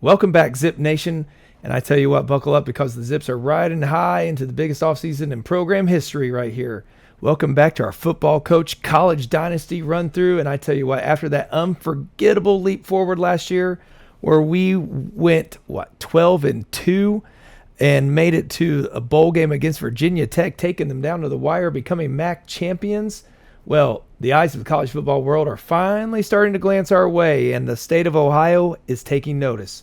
Welcome back, Zip Nation. And I tell you what, buckle up because the Zips are riding high into the biggest offseason in program history right here. Welcome back to our football coach college dynasty run through. And I tell you what, after that unforgettable leap forward last year where we went, 12-2 and made it to a bowl game against Virginia Tech, taking them down to the wire, becoming MAC champions. Well, the eyes of the college football world are finally starting to glance our way, and the state of Ohio is taking notice.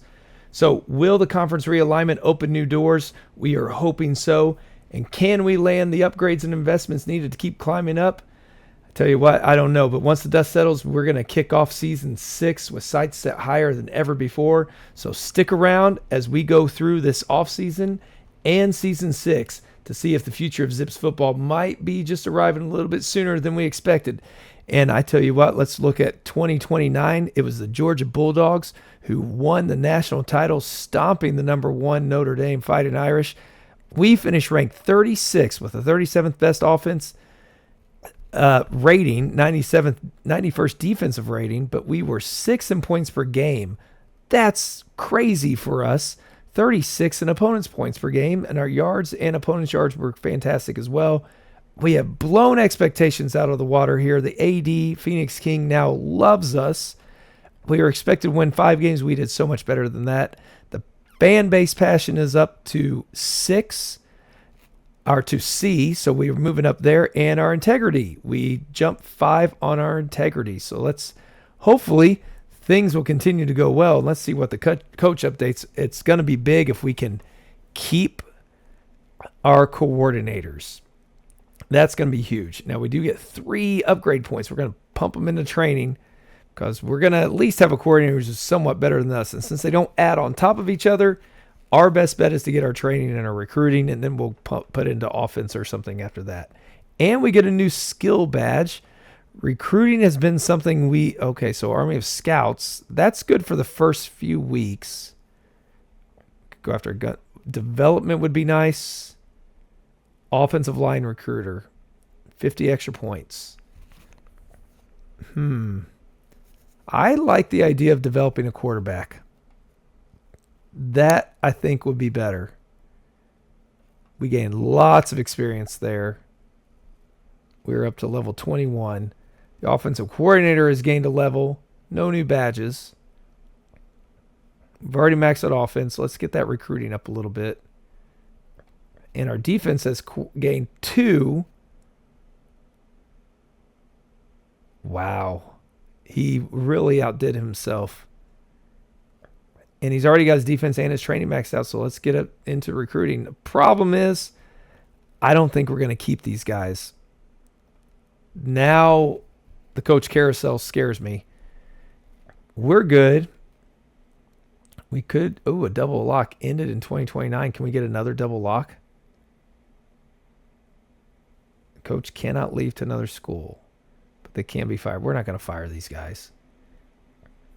So will the conference realignment open new doors? We are hoping so. And can we land the upgrades and investments needed to keep climbing up? I tell you what, I don't know. But once the dust settles, we're going to kick off season 6 with sights set higher than ever before. So stick around as we go through this offseason and season 6 to see if the future of Zips football might be just arriving a little bit sooner than we expected. And I tell you what, let's look at 2029. It was the Georgia Bulldogs who won the national title, stomping the number 1 Notre Dame Fighting Irish. We finished ranked 36 with the 37th best offense rating, 91st defensive rating, but we were 6th in points per game. That's crazy for us. 36 in opponents' points per game, and our yards and opponents' yards were fantastic as well. We have blown expectations out of the water here. The AD, Phoenix King, now loves us. We were expected to win 5 games. We did so much better than that. The fan base passion is up to 6, or to C, so we were moving up there. And our integrity, we jumped 5 on our integrity. So let's hopefully things will continue to go well. Let's see what the coach updates. It's going to be big if we can keep our coordinators. That's going to be huge. Now, we do get 3 upgrade points. We're going to pump them into training because we're going to at least have a coordinator who's somewhat better than us. And since they don't add on top of each other, our best bet is to get our training and our recruiting, and then we'll put into offense or something after that. And we get a new skill badge. Recruiting has been something so Army of Scouts, that's good for the first few weeks. Go after gun development would be nice. Offensive line recruiter, 50 extra points. I like the idea of developing a quarterback. That, I think, would be better. We gained lots of experience there. We're up to level 21. The offensive coordinator has gained a level. No new badges. We've already maxed out offense. Let's get that recruiting up a little bit. And our defense has gained 2. Wow. He really outdid himself. And he's already got his defense and his training maxed out, so let's get up into recruiting. The problem is, I don't think we're going to keep these guys. Now, the coach carousel scares me. We're good. We could, a double lock ended in 2029. Can we get another double lock? The coach cannot leave to another school, but they can be fired. We're not going to fire these guys.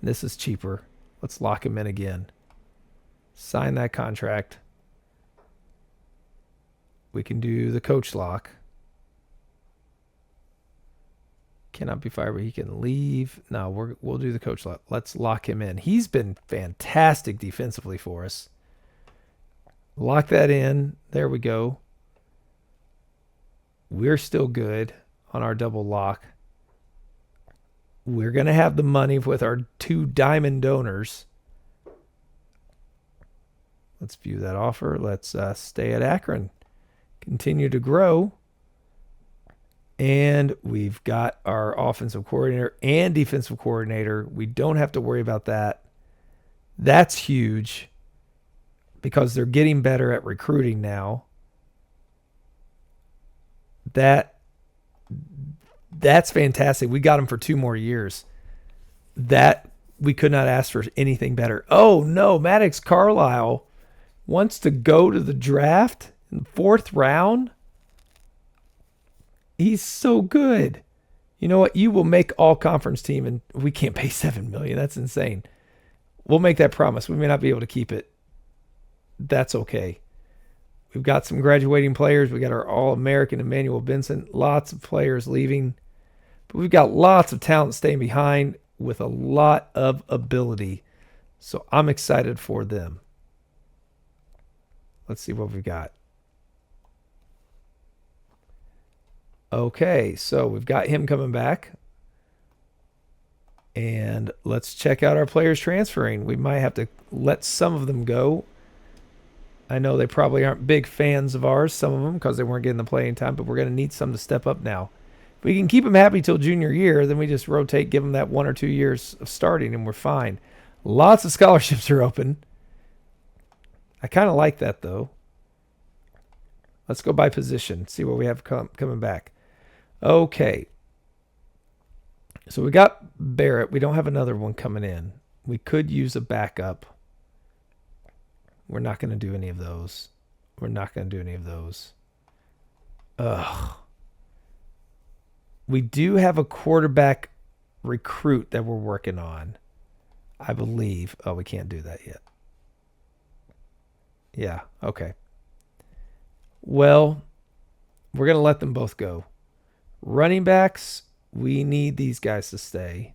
This is cheaper. Let's lock him in again. Sign that contract. We can do the coach lock. Cannot be fired, but he can leave. No, we'll do the coach lock. Let's lock him in. He's been fantastic defensively for us. Lock that in. There we go. We're still good on our double lock. We're going to have the money with our 2 diamond donors. Let's view that offer. Let's stay at Akron. Continue to grow. And we've got our offensive coordinator and defensive coordinator. We don't have to worry about that. That's huge because they're getting better at recruiting now. That's fantastic. We got him for 2 more years. That we could not ask for anything better. Oh no, Maddox Carlisle wants to go to the draft in the 4th round. He's so good. You know what? You will make all conference team, and we can't pay $7 million. That's insane. We'll make that promise. We may not be able to keep it. That's okay. We've got some graduating players. We got our All-American Emmanuel Benson. Lots of players leaving. But we've got lots of talent staying behind with a lot of ability. So I'm excited for them. Let's see what we've got. Okay, so we've got him coming back. And let's check out our players transferring. We might have to let some of them go. I know they probably aren't big fans of ours, some of them, because they weren't getting the playing time, but we're going to need some to step up now. If we can keep them happy till junior year, then we just rotate, give them that 1 or 2 years of starting, and we're fine. Lots of scholarships are open. I kind of like that, though. Let's go by position, see what we have coming back. Okay. So we got Barrett. We don't have another one coming in. We could use a backup. We're not going to do any of those. We're not going to do any of those. Ugh. We do have a quarterback recruit that we're working on, I believe. Oh, we can't do that yet. Yeah, okay. Well, we're going to let them both go. Running backs, we need these guys to stay.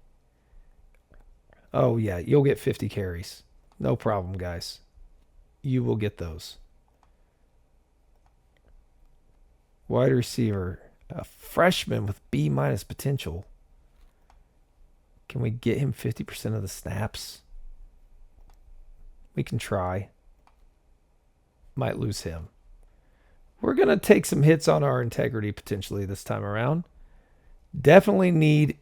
Oh, yeah, you'll get 50 carries. No problem, guys. You will get those. Wide receiver, a freshman with B- potential. Can we get him 50% of the snaps? We can try. Might lose him. We're going to take some hits on our integrity potentially this time around. Definitely need...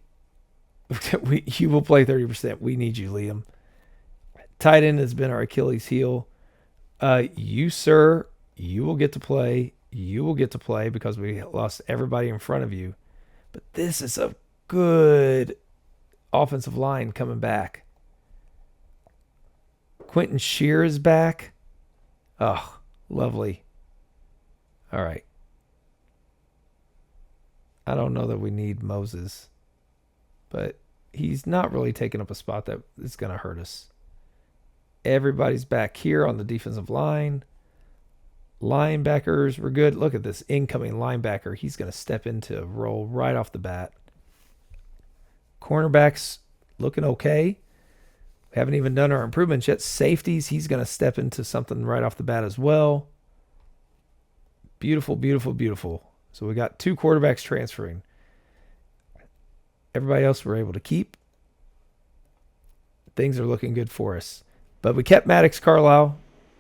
you will play 30%. We need you, Liam. Tight end has been our Achilles heel. You, sir, you will get to play. You will get to play because we lost everybody in front of you. But this is a good offensive line coming back. Quentin Shear is back. Oh, lovely. All right. I don't know that we need Moses, but he's not really taking up a spot that is going to hurt us. Everybody's back here on the defensive line. Linebackers, we're good. Look at this incoming linebacker. He's going to step into a role right off the bat. Cornerbacks looking okay. We haven't even done our improvements yet. Safeties, he's going to step into something right off the bat as well. Beautiful, beautiful, beautiful. So we got 2 quarterbacks transferring. Everybody else we're able to keep. Things are looking good for us. But we kept Maddox Carlisle.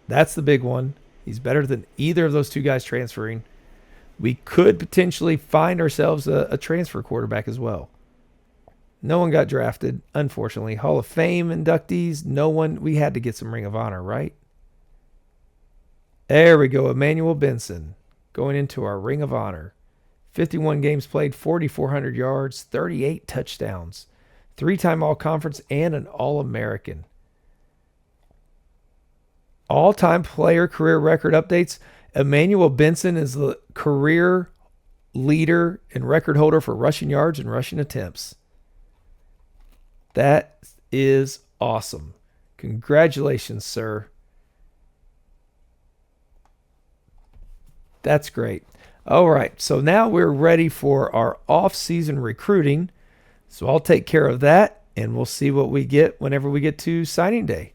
That's the big one. He's better than either of those 2 guys transferring. We could potentially find ourselves a transfer quarterback as well. No one got drafted, unfortunately. Hall of Fame inductees, no one. We had to get some Ring of Honor, right? There we go. Emmanuel Benson going into our Ring of Honor. 51 games played, 4,400 yards, 38 touchdowns. 3-time All-Conference and an All-American. All-time player career record updates. Emmanuel Benson is the career leader and record holder for rushing yards and rushing attempts. That is awesome. Congratulations, sir. That's great. All right, so now we're ready for our off-season recruiting. So I'll take care of that, and we'll see what we get whenever we get to signing day.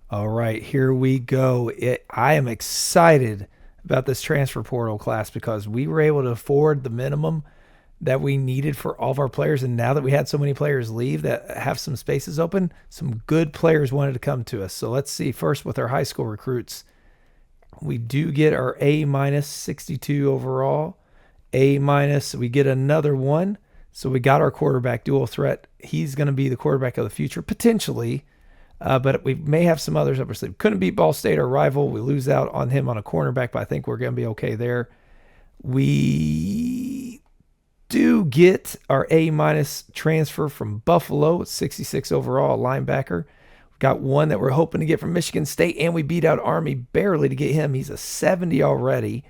All right, here we go. I am excited about this transfer portal class because we were able to afford the minimum that we needed for all of our players. And now that we had so many players leave that have some spaces open, some good players wanted to come to us. So let's see first with our high school recruits. We do get our A- 62 overall. A-, we get another one. So we got our quarterback dual threat. He's going to be the quarterback of the future, potentially. But we may have some others up our sleeve. Couldn't beat Ball State, our rival. We lose out on him on a cornerback, but I think we're going to be okay there. We do get our A- transfer from Buffalo at 66 overall, a linebacker. We've got one that we're hoping to get from Michigan State, and we beat out Army barely to get him. He's a 70 already.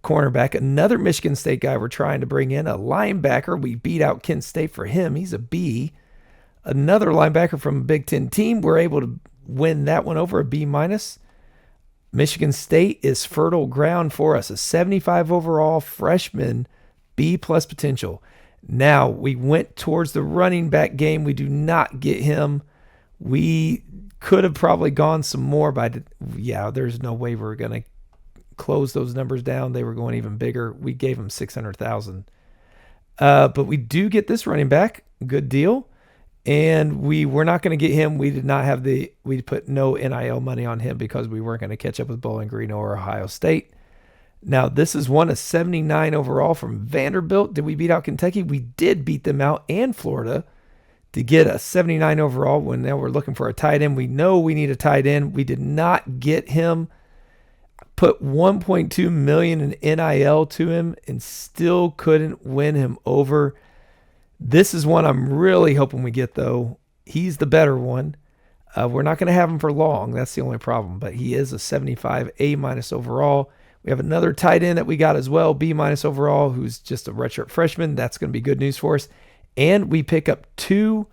Cornerback, another Michigan State guy we're trying to bring in, a linebacker. We beat out Kent State for him. He's a B. Another linebacker from a Big Ten team. We're able to win that one over, a B-. Michigan State is fertile ground for us. A 75 overall freshman, B+ potential. Now, we went towards the running back game. We do not get him. We could have probably gone some more, but yeah, there's no way we're going to close those numbers down. They were going even bigger. We gave them 600,000. But we do get this running back. Good deal. And we were not going to get him. We did not have we put no NIL money on him because we weren't going to catch up with Bowling Green or Ohio State. Now, this is one of 79 overall from Vanderbilt. Did we beat out Kentucky? We did beat them out, and Florida, to get a 79 overall when now we're looking for a tight end. We know we need a tight end. We did not get him. Put 1.2 million in NIL to him and still couldn't win him over. This is one I'm really hoping we get, though. He's the better one. We're not going to have him for long. That's the only problem. But he is a 75 A- overall. We have another tight end that we got as well, B- overall, who's just a redshirt freshman. That's going to be good news for us. And we pick up 2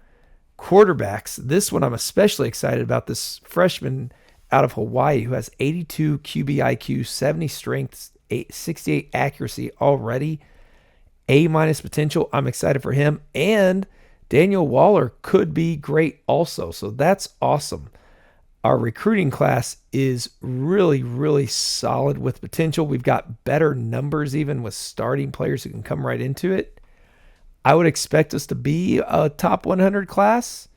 quarterbacks. This one I'm especially excited about. This freshman out of Hawaii who has 82 QB IQ, 70 strength, 68 accuracy already. A- potential. I'm excited for him. And Daniel Waller could be great also. So that's awesome. Our recruiting class is really, really solid with potential. We've got better numbers even with starting players who can come right into it. I would expect us to be a top 100 class.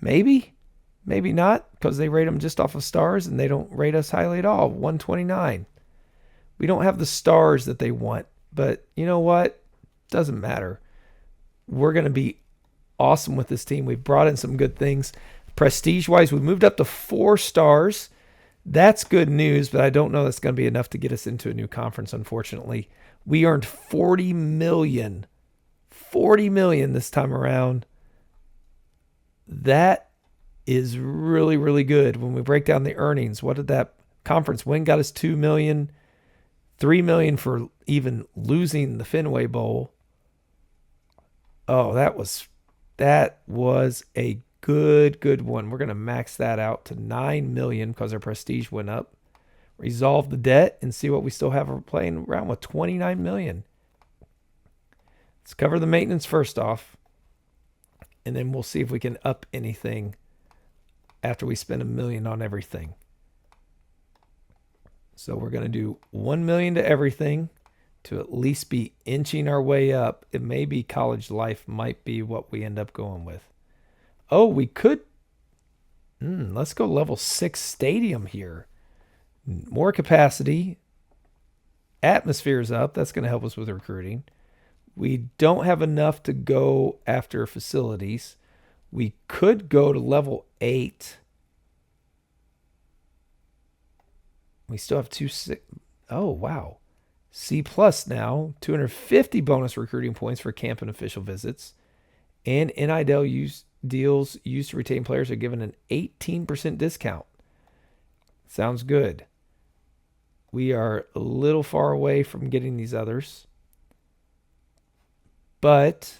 Maybe, maybe not, because they rate them just off of stars and they don't rate us highly at all. 129. We don't have the stars that they want, but you know what? Doesn't matter. We're going to be awesome with this team. We've brought in some good things. Prestige-wise, we moved up to 4 stars. That's good news, but I don't know that's going to be enough to get us into a new conference, unfortunately. We earned $40 million. $40 million this time around. That is really, really good. When we break down the earnings, what did that conference win got us? $2 million, $3 million for even losing the Fenway Bowl. Oh, that was a good one. We're going to max that out to $9 million because our prestige went up. Resolve the debt and see what we still have. We're playing around with $29 million. Let's cover the maintenance first off, and then we'll see if we can up anything after we spend $1 million on everything. So we're going to do $1 million to everything to at least be inching our way up. It may be college life might be what we end up going with. Oh, we could. Let's go level 6 stadium here. More capacity. Atmosphere's up. That's going to help us with recruiting. We don't have enough to go after facilities. We could go to level 8. We still have 2. Oh, wow. C plus now. 250 bonus recruiting points for camp and official visits. And NIL deals used to retain players are given an 18% discount. Sounds good. We are a little far away from getting these others. But,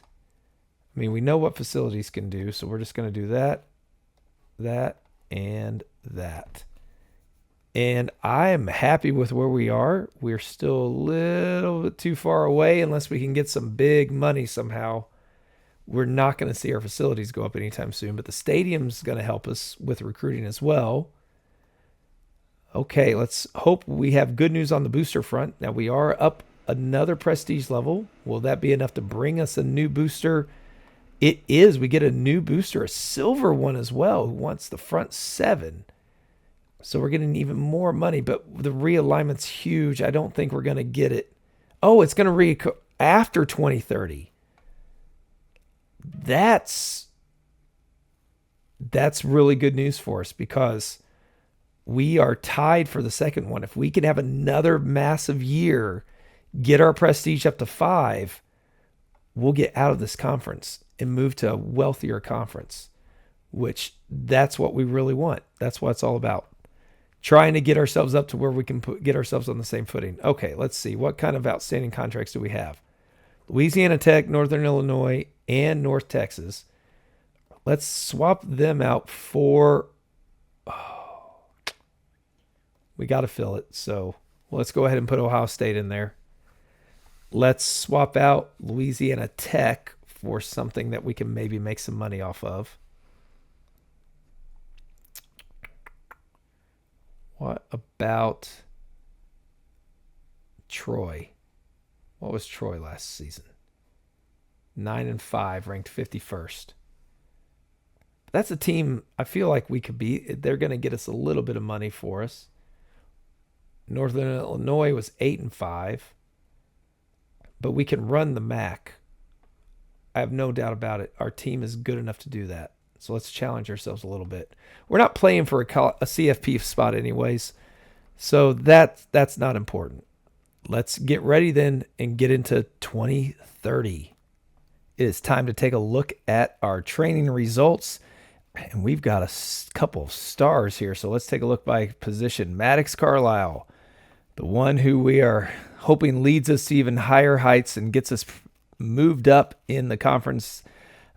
I mean, we know what facilities can do, so we're just going to do that, and that. And I am happy with where we are. We're still a little bit too far away unless we can get some big money somehow. We're not going to see our facilities go up anytime soon, but the stadium's going to help us with recruiting as well. Okay, let's hope we have good news on the booster front. Now, we are up another prestige level. Will that be enough to bring us a new booster? It is. We get a new booster, a silver one as well, who wants the front 7. So we're getting even more money, but the realignment's huge. I don't think we're going to get it. Oh, it's going to after 2030. That's really good news for us because we are tied for the second one. If we can have another massive year, get our prestige up to 5, we'll get out of this conference and move to a wealthier conference, which that's what we really want. That's what it's all about. Trying to get ourselves up to where we can get ourselves on the same footing. Okay, let's see. What kind of outstanding contracts do we have? Louisiana Tech, Northern Illinois, and North Texas. Let's swap them out for... Oh, we got to fill it. So let's go ahead and put Ohio State in there. Let's swap out Louisiana Tech for something that we can maybe make some money off of. What about Troy? What was Troy last season? 9-5, ranked 51st. That's a team I feel like we could beat. They're going to get us a little bit of money for us. Northern Illinois was 8-5, but we can run the MAC. I have no doubt about it. Our team is good enough to do that. So let's challenge ourselves a little bit. We're not playing for a CFP spot anyways, so that's not important. Let's get ready then and get into 2030. It is time to take a look at our training results. And we've got a couple of stars here. So let's take a look by position. Maddox Carlisle, the one who we are hoping leads us to even higher heights and gets us moved up in the conference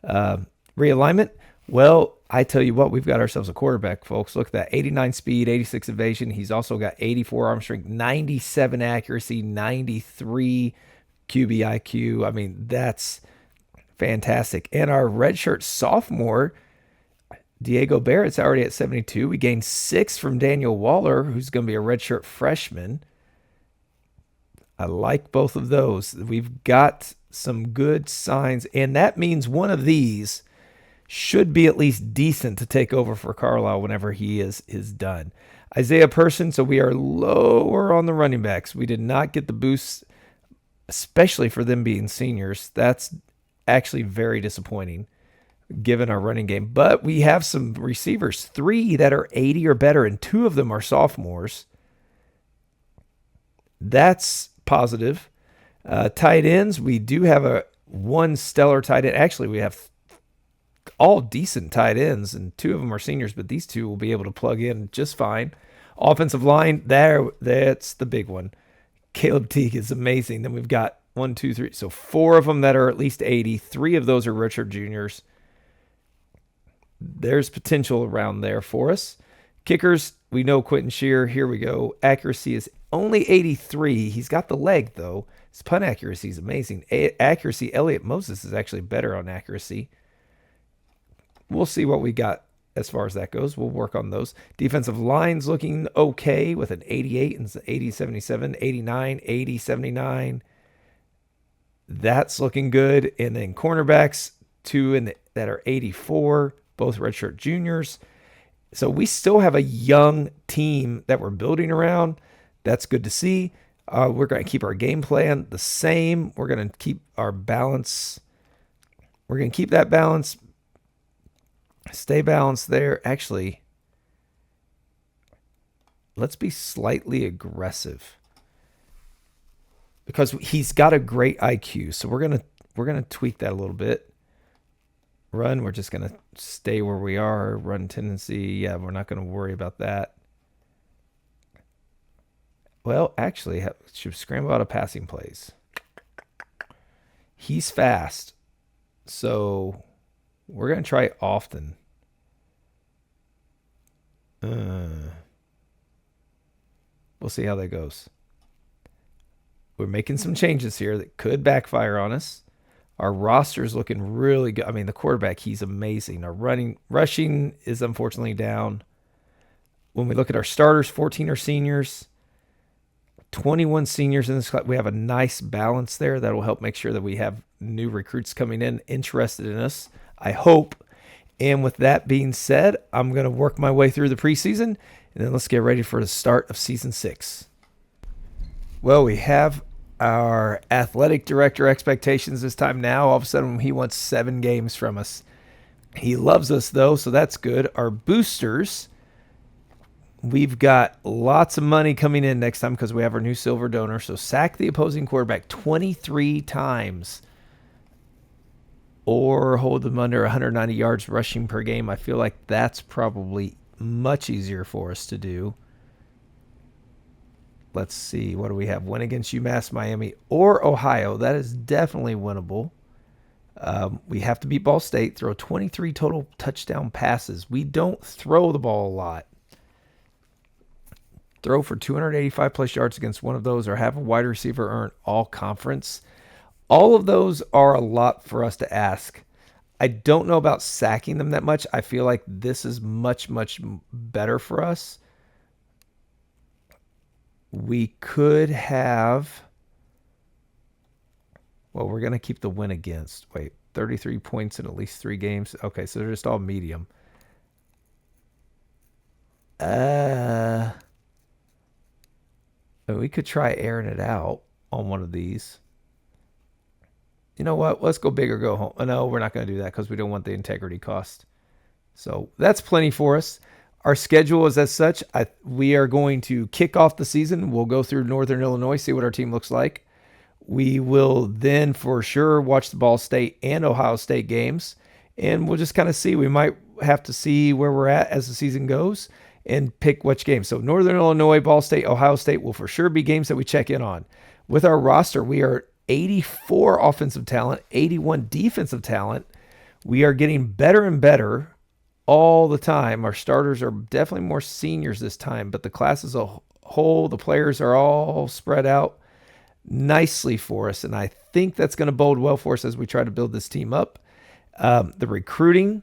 realignment. Well, I tell you what, we've got ourselves a quarterback, folks. Look at that, 89 speed, 86 evasion. He's also got 84 arm strength, 97 accuracy, 93 QB/IQ. I mean, that's fantastic. And our redshirt sophomore, Diego Barrett's already at 72. We gained 6 from Daniel Waller, who's going to be a redshirt freshman. I like both of those. We've got some good signs, and that means one of these should be at least decent to take over for Carlisle whenever he is done. Isaiah Person, so we are lower on the running backs. We did not get the boost, especially for them being seniors. That's actually very disappointing given our running game. But we have some receivers, 3 that are 80 or better, and 2 of them are sophomores. That's positive. Tight ends, we do have one stellar tight end. Actually, we have all decent tight ends, and 2 of them are seniors, but these 2 will be able to plug in just fine. Offensive line, that's the big one. Caleb Teague is amazing. Then we've got 1, 2, 3. So 4 of them that are at least 80. 3 of those are Richard Juniors. There's potential around there for us. Kickers, we know Quentin Shear. Here we go. Accuracy is only 83. He's got the leg, though. His punt accuracy is amazing. Accuracy, Elliot Moses is actually better on accuracy. We'll see what we got as far as that goes. We'll work on those. Defensive line's looking okay with an 88 and 80, 77, 89, 80, 79. That's looking good. And then cornerbacks, 2 that are 84, both redshirt juniors. So we still have a young team that we're building around. That's good to see. We're going to keep our game plan the same. We're going to keep our balance. We're going to keep that balance. Stay balanced there. Actually, let's be slightly aggressive because he's got a great IQ. So we're gonna tweak that a little bit. Run, we're just gonna stay where we are. Run tendency, yeah, we're not gonna worry about that. Well, actually, should scramble out of passing plays. He's fast, so we're gonna try often. We'll see how that goes. We're making some changes here that could backfire on us. Our roster's looking really good. I mean, the quarterback, he's amazing. Our rushing is unfortunately down. When we look at our starters, 14 are seniors, 21 seniors in this class. We have a nice balance there that will help make sure that we have new recruits coming in interested in us, I hope. And with that being said, I'm going to work my way through the preseason, and then let's get ready for the start of season 6. Well, we have our athletic director expectations this time now. All of a sudden, he wants 7 games from us. He loves us, though, so that's good. Our boosters, we've got lots of money coming in next time because we have our new silver donor. So sack the opposing quarterback 23 times or hold them under 190 yards rushing per game. I feel like that's probably much easier for us to do. Let's see. What do we have? Win against UMass, Miami, or Ohio. That is definitely winnable. We have to beat Ball State. Throw 23 total touchdown passes. We don't throw the ball a lot. Throw for 285 plus yards against one of those, or have a wide receiver earn all conference. All of those are a lot for us to ask. I don't know about sacking them that much. I feel like this is much, much better for us. We could have... Well, we're going to keep the win against. Wait, 33 points in at least 3 games. Okay, so they're just all medium. We could try airing it out on one of these. You know what? Let's go big or go home. Oh, no, we're not going to do that because we don't want the integrity cost. So that's plenty for us. Our schedule is as such. We are going to kick off the season. We'll go through Northern Illinois, see what our team looks like. We will then for sure watch the Ball State and Ohio State games. And we'll just kind of see. We might have to see where we're at as the season goes and pick which game. So Northern Illinois, Ball State, Ohio State will for sure be games that we check in on. With our roster, we are 84 offensive talent, 81 defensive talent. We are getting better and better all the time. Our starters are definitely more seniors this time, but the class as a whole, the players are all spread out nicely for us. And I think that's going to bode well for us as we try to build this team up. The recruiting,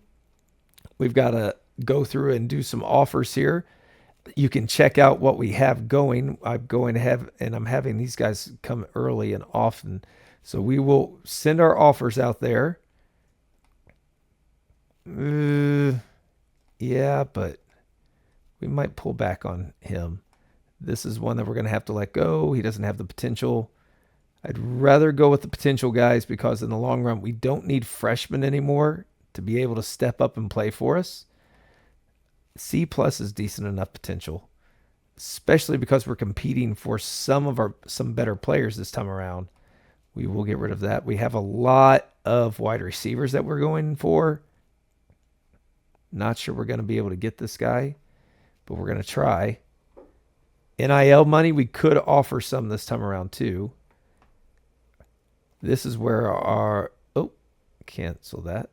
we've got to go through and do some offers here. You can check out what we have going. I'm having these guys come early and often. So we will send our offers out there. Yeah, but we might pull back on him. This is one that we're going to have to let go. He doesn't have the potential. I'd rather go with the potential guys because in the long run, we don't need freshmen anymore to be able to step up and play for us. C+ is decent enough potential, especially because we're competing for some better players this time around. We will get rid of that. We have a lot of wide receivers that we're going for. Not sure we're going to be able to get this guy, but we're going to try. NIL money, we could offer some this time around too. This is where cancel that.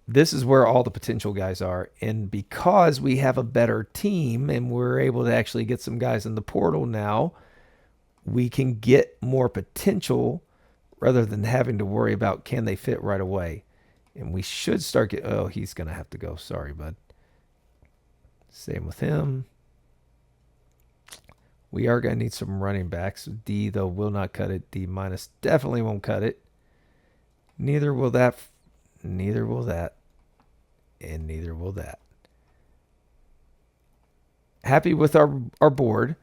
This is where all the potential guys are. And because we have a better team and we're able to actually get some guys in the portal now, we can get more potential rather than having to worry about can they fit right away. And we should start he's going to have to go. Sorry, bud. Same with him. We are going to need some running backs. D, though, will not cut it. D- definitely won't cut it. Neither will that. Neither will that. And neither will that. Happy with our board.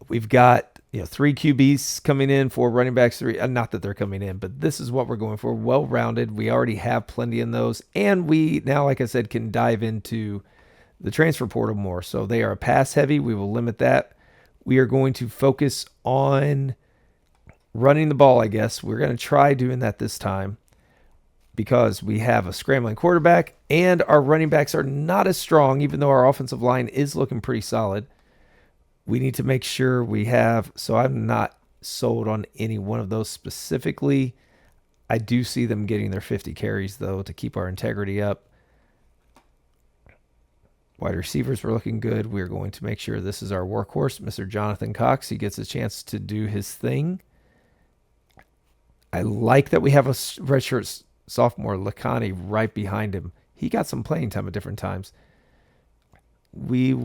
We've got 3 QBs coming in, 4 running backs, 3. Not that they're coming in, but this is what we're going for. Well-rounded. We already have plenty in those. And we now, like I said, can dive into the transfer portal more. So they are pass heavy. We will limit that. We are going to focus on running the ball, I guess. We're going to try doing that this time because we have a scrambling quarterback and our running backs are not as strong, even though our offensive line is looking pretty solid. We need to make sure we have, so I'm not sold on any one of those specifically. I do see them getting their 50 carries, though, to keep our integrity up. Wide receivers were looking good. We're going to make sure this is our workhorse, Mr. Jonathan Cox. He gets a chance to do his thing. I like that we have a redshirt sophomore, Lacani, right behind him. He got some playing time at different times. He's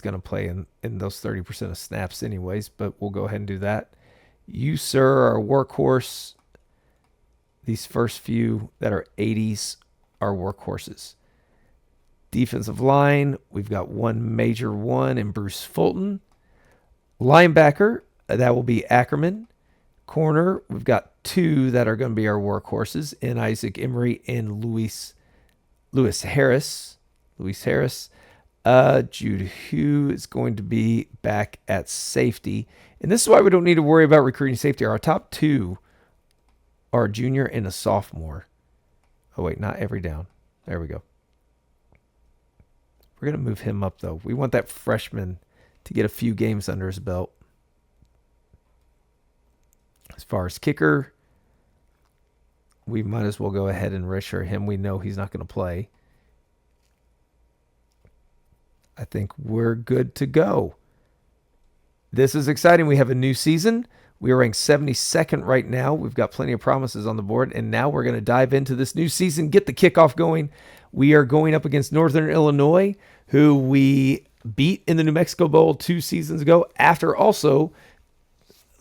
going to play in those 30% of snaps anyways, but we'll go ahead and do that. You, sir, are a workhorse. These first few that are 80s are workhorses. Defensive line, we've got one major one in Bruce Fulton. Linebacker, that will be Ackerman. Corner, we've got 2 that are going to be our workhorses in Isaac Emery and Luis Harris. Jude Hugh is going to be back at safety. And this is why we don't need to worry about recruiting safety. Our top 2 are a junior and a sophomore. Oh, wait, not every down. There we go. We're going to move him up, though. We want that freshman to get a few games under his belt. As far as kicker, we might as well go ahead and redshirt him. We know he's not going to play. I think we're good to go. This is exciting. We have a new season. We are ranked 72nd right now. We've got plenty of promises on the board. And now we're going to dive into this new season, get the kickoff going. We are going up against Northern Illinois, who we beat in the New Mexico Bowl 2 seasons ago after also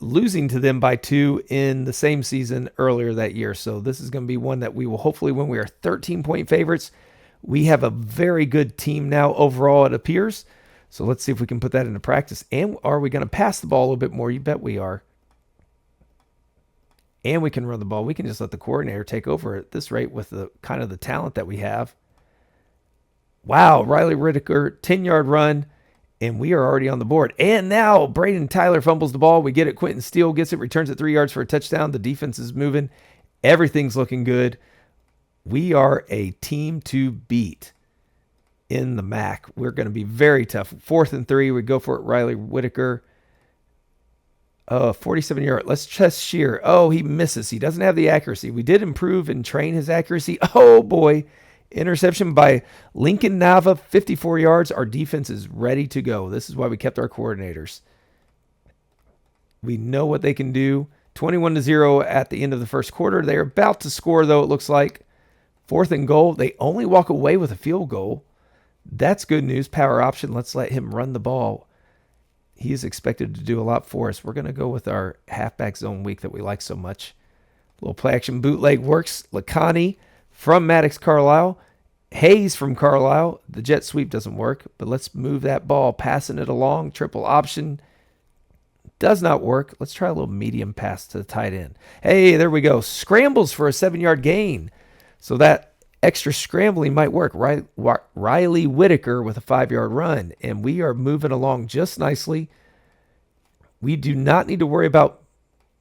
losing to them by 2 in the same season earlier that year. So this is going to be one that we will hopefully win. We are 13-point favorites. We have a very good team now overall, it appears. So let's see if we can put that into practice. And are we going to pass the ball a little bit more? You bet we are. And we can run the ball. We can just let the coordinator take over at this rate with the kind of the talent that we have. Wow, Riley Whitaker, 10-yard run, and we are already on the board. And now Braden Tyler fumbles the ball. We get it. Quentin Steele gets it, returns it 3 yards for a touchdown. The defense is moving. Everything's looking good. We are a team to beat in the MAC. We're going to be very tough. 4th and 3. We go for it, Riley Whitaker. 47-yard. Let's test Shear. Oh, he misses. He doesn't have the accuracy. We did improve and train his accuracy. Oh, boy. Interception by Lincoln Nava, 54 yards. Our defense is ready to go. This is why we kept our coordinators. We know what they can do. 21-0 at the end of the first quarter. They're about to score, though, it looks like. 4th and goal. They only walk away with a field goal. That's good news. Power option. Let's let him run the ball. He is expected to do a lot for us. We're going to go with our halfback zone weak that we like so much. Little play action bootleg works. Lacani from Maddox Carlisle. Hayes from Carlisle. The jet sweep doesn't work, but let's move that ball. Passing it along. Triple option. Does not work. Let's try a little medium pass to the tight end. Hey, there we go. Scrambles for a 7-yard gain. So that extra scrambling might work. Riley Whitaker with a 5-yard run. And we are moving along just nicely. We do not need to worry about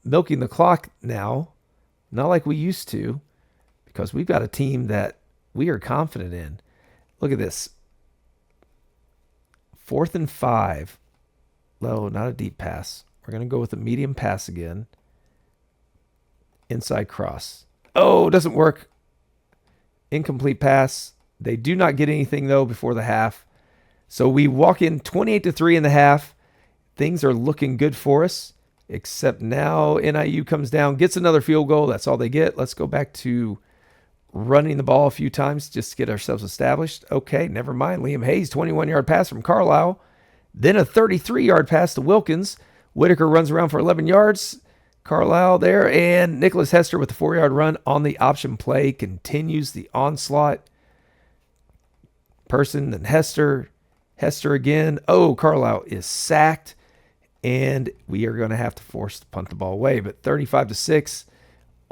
milking the clock now. Not like we used to. Because we've got a team that we are confident in. Look at this. 4th and 5. Low, not a deep pass. We're going to go with a medium pass again. Inside cross. Oh, doesn't work. Incomplete pass. They do not get anything, though, before the half. So we walk in 28-3 in the half. Things are looking good for us. Except now NIU comes down, gets another field goal. That's all they get. Let's go back to running the ball a few times just to get ourselves established. Okay, never mind. Liam Hayes, 21-yard pass from Carlisle. Then a 33-yard pass to Wilkins. Whitaker runs around for 11 yards. Carlisle there. And Nicholas Hester with the 4-yard run on the option play continues the onslaught. Person, then Hester. Hester again. Oh, Carlisle is sacked. And we are going to have to force to punt the ball away. But 35-6,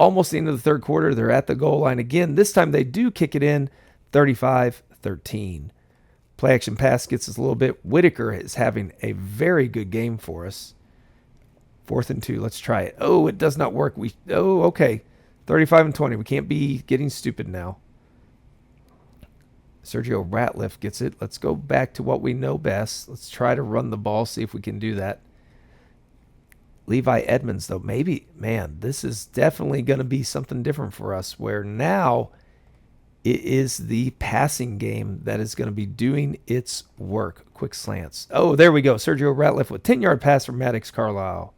almost the end of the third quarter. They're at the goal line again. This time they do kick it in, 35-13. Play action pass gets us a little bit. Whitaker is having a very good game for us. 4th and 2. Let's try it. Oh, it does not work. Okay. 35-20. We can't be getting stupid now. Sergio Ratliff gets it. Let's go back to what we know best. Let's try to run the ball, see if we can do that. Levi Edmonds, though, maybe, man, this is definitely going to be something different for us, where now it is the passing game that is going to be doing its work. Quick slants. Oh, there we go. Sergio Ratliff with 10-yard pass from Maddox Carlisle.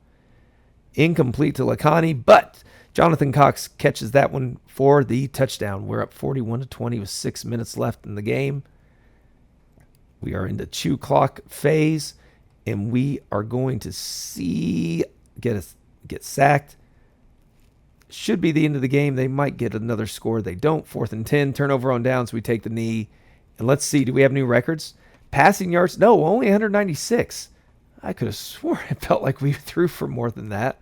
Incomplete to Lacani, but Jonathan Cox catches that one for the touchdown. We're up 41-20 with 6 minutes left in the game. We are in the chew clock phase, and we are going to get sacked. Should be the end of the game. They might get another score. They don't. 4th and 10. Turnover on downs. We take the knee. And let's see. Do we have new records? Passing yards? No, only 196. I could have sworn it felt like we threw for more than that.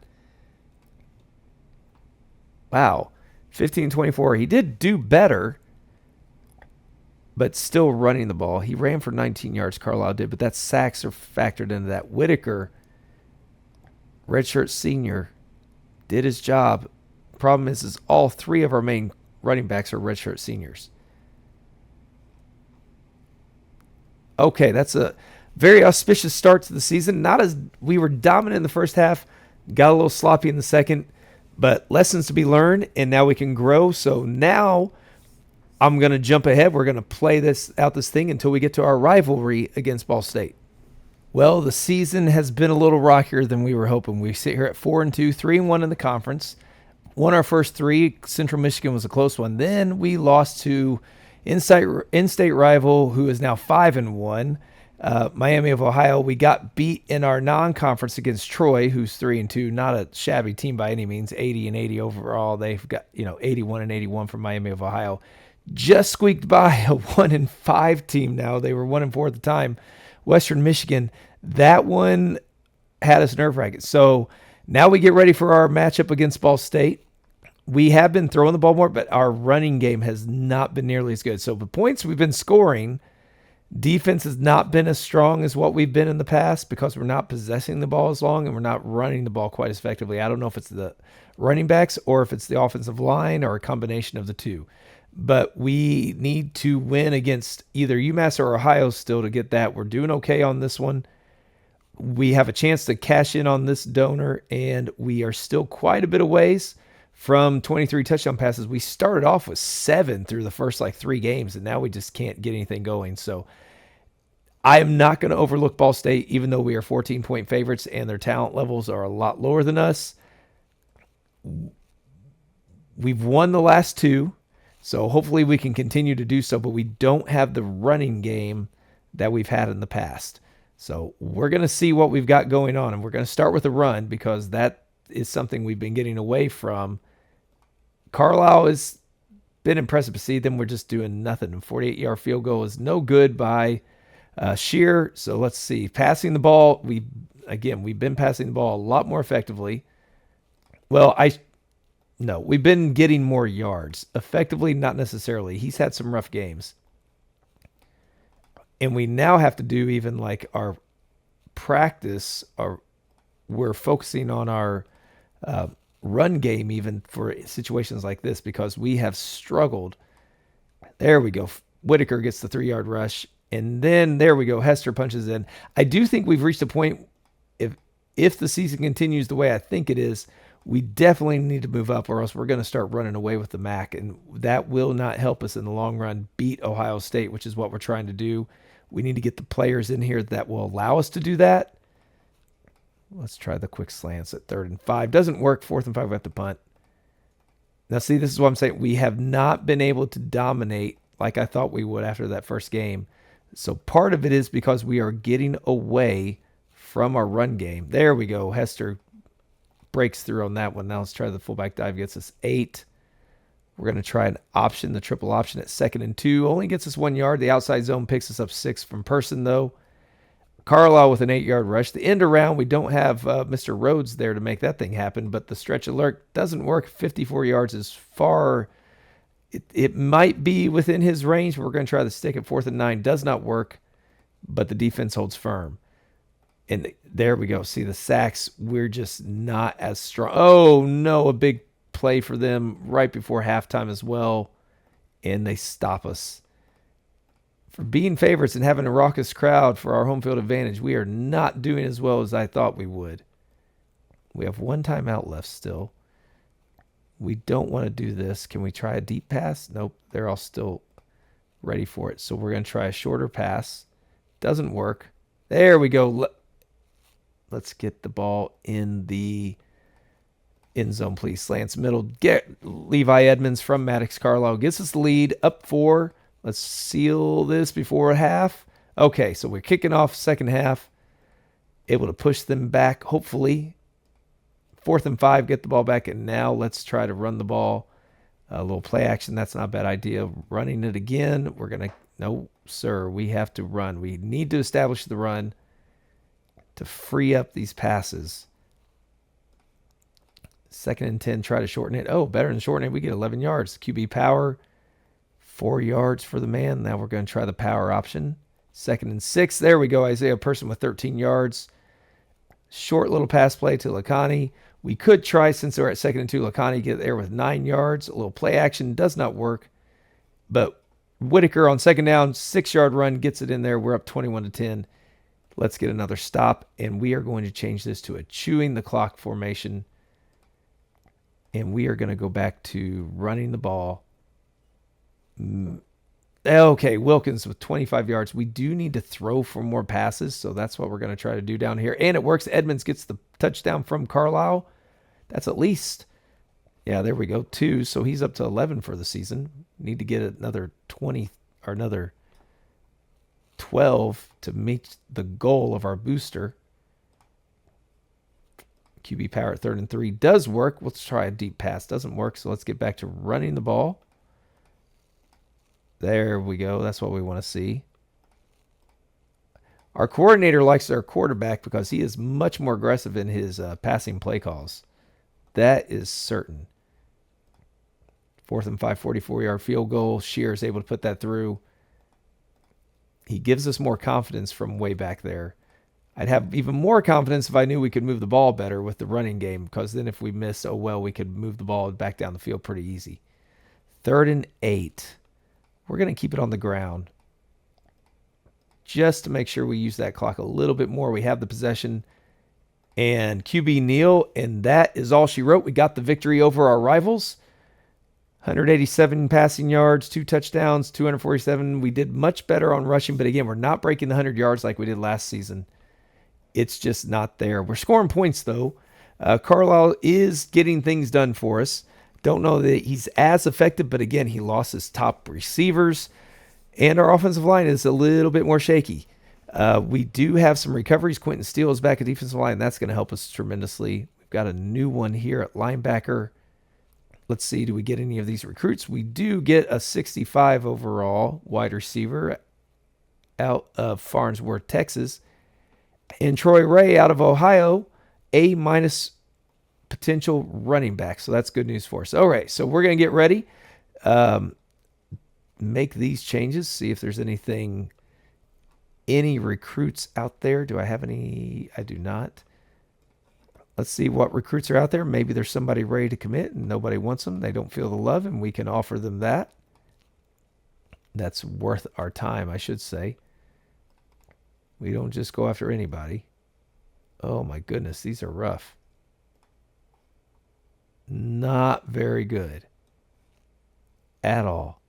Wow. 15-24. He did do better, but still running the ball. He ran for 19 yards, Carlisle did, but that sacks are factored into that. Whitaker, redshirt senior, did his job. Problem is all 3 of our main running backs are redshirt seniors. Okay, that's a very auspicious start to the season. Not as we were dominant in the first half, got a little sloppy in the second, but lessons to be learned, and now we can grow. So now I'm going to jump ahead. We're going to play this thing until we get to our rivalry against Ball State. Well, the season has been a little rockier than we were hoping. We sit here at 4-2, 3-1 in the conference. Won our first 3. Central Michigan was a close one. Then we lost to in-state rival, who is now 5-1. Miami of Ohio, we got beat in our non-conference against Troy, who's 3-2, not a shabby team by any means. 80-80 overall. They've got 81-81 from Miami of Ohio. Just squeaked by a 1-5 team. Now they were 1-4 at the time. Western Michigan. That one had us nerve-wracking. So now we get ready for our matchup against Ball State. We have been throwing the ball more, but our running game has not been nearly as good. So the points we've been scoring, defense has not been as strong as what we've been in the past because we're not possessing the ball as long and we're not running the ball quite as effectively. I don't know if it's the running backs or if it's the offensive line or a combination of the two. But we need to win against either UMass or Ohio still to get that. We're doing okay on this one. We have a chance to cash in on this donor, and we are still quite a bit of ways from 23 touchdown passes. We started off with 7 through the first 3 games, and now we just can't get anything going. So I am not going to overlook Ball State, even though we are 14-point favorites and their talent levels are a lot lower than us. We've won the last 2, so hopefully we can continue to do so, but we don't have the running game that we've had in the past. So we're going to see what we've got going on, and we're going to start with a run because that is something we've been getting away from. Carlisle has been impressive to see them. We're just doing nothing. A 48-yard field goal is no good by Shear. So let's see. Passing the ball, we've been passing the ball a lot more effectively. Well, we've been getting more yards. Effectively, not necessarily. He's had some rough games. And we now have to do even our practice, we're focusing on our run game even for situations like this because we have struggled. There we go. Whitaker gets the 3-yard rush. And then there we go. Hester punches in. I do think we've reached a point, if the season continues the way I think it is, we definitely need to move up or else we're going to start running away with the MAC. And that will not help us in the long run beat Ohio State, which is what we're trying to do. We need to get the players in here that will allow us to do that. Let's try the quick slants at 3rd and 5. Doesn't work. 4th and 5, we have to punt. Now, see, this is what I'm saying. We have not been able to dominate like I thought we would after that first game. So part of it is because we are getting away from our run game. There we go. Hester breaks through on that one. Now let's try the fullback dive. Gets us 8. We're going to try an option, the triple option at 2nd and 2. Only gets us 1 yard. The outside zone picks us up 6 from Person, though. Carlisle with an 8-yard rush. The end around, we don't have Mr. Rhodes there to make that thing happen, but the stretch alert doesn't work. 54 yards is far. It might be within his range. We're going to try the stick at 4th and 9. Does not work, but the defense holds firm. And there we go. See the sacks. We're just not as strong. Oh, no, a big play for them right before halftime as well, and they stop us. For being favorites and having a raucous crowd for our home field advantage, we are not doing as well as I thought we would. We have 1 timeout left still. We don't want to do this. Can we try a deep pass? Nope, they're all still ready for it. So we're going to try a shorter pass. Doesn't work. There we go. Let's get the ball in the end zone, please. Slants middle. Get Levi Edmonds from Maddox Carlisle. Gets us the lead. Up 4. Let's seal this before half. Okay, so we're kicking off second half. Able to push them back, hopefully. 4th and 5, get the ball back. And now let's try to run the ball. A little play action. That's not a bad idea. Running it again. We're going to... No, sir. We have to run. We need to establish the run to free up these passes. 2nd and 10, try to shorten it. Oh, better than shorten it. We get 11 yards. QB power, 4 yards for the man. Now we're going to try the power option. 2nd and 6. There we go. Isaiah Person with 13 yards. Short little pass play to Lacani. We could try, since they're at 2nd and 2, Lacani get there with 9 yards. A little play action does not work. But Whitaker on 2nd down, 6-yard run, gets it in there. We're up 21-10. Let's get another stop. And we are going to change this to a chewing the clock formation. And we are going to go back to running the ball. Okay, Wilkins with 25 yards. We do need to throw for more passes, so that's what we're going to try to do down here. And it works. Edmonds gets the touchdown from Carlisle. That's at least, yeah, there we go, 2. So he's up to 11 for the season. Need to get another 20 or another 12 to meet the goal of our booster. QB power at 3rd and 3 does work. Let's try a deep pass. Doesn't work, so let's get back to running the ball. There we go. That's what we want to see. Our coordinator likes our quarterback because he is much more aggressive in his passing play calls. That is certain. 4th and 5, 44-yard field goal. Shear is able to put that through. He gives us more confidence from way back there. I'd have even more confidence if I knew we could move the ball better with the running game, because then if we miss, oh well, we could move the ball back down the field pretty easy. 3rd and 8. We're going to keep it on the ground just to make sure we use that clock a little bit more. We have the possession and QB kneel, and that is all she wrote. We got the victory over our rivals. 187 passing yards, 2 touchdowns, 247. We did much better on rushing, but again, we're not breaking the 100 yards like we did last season. It's just not there. We're scoring points, though. Carlisle is getting things done for us. Don't know that he's as effective, but again, he lost his top receivers, and our offensive line is a little bit more shaky. We do have some recoveries. Quentin Steele is back at defensive line, and that's going to help us tremendously. We've got a new one here at linebacker. Let's see, do we get any of these recruits? We do get a 65 overall wide receiver out of Farnsworth, Texas. And Troy Ray out of Ohio, A- potential running back. So that's good news for us. All right, so we're going to get ready. Make these changes, see if there's any recruits out there. Do I have any? I do not. Let's see what recruits are out there. Maybe there's somebody ready to commit and nobody wants them. They don't feel the love, and we can offer them that. That's worth our time, I should say. We don't just go after anybody. Oh my goodness, these are rough. Not very good at all.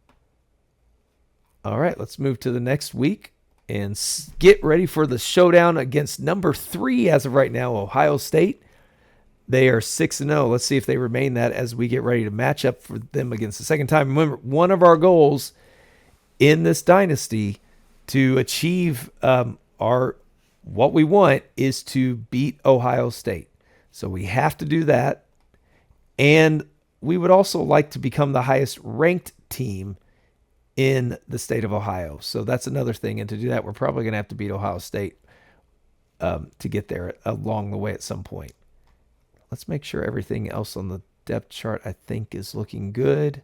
All right, let's move to the next week and get ready for the showdown against number 3 as of right now, Ohio State. They are 6-0. Let's see if they remain that as we get ready to match up for them against the second time. Remember, one of our goals in this dynasty to achieve what we want is to beat Ohio State. So we have to do that. And we would also like to become the highest ranked team in the state of Ohio. So that's another thing. And to do that, we're probably going to have to beat Ohio State to get there along the way at some point. Let's make sure everything else on the depth chart, I think, is looking good.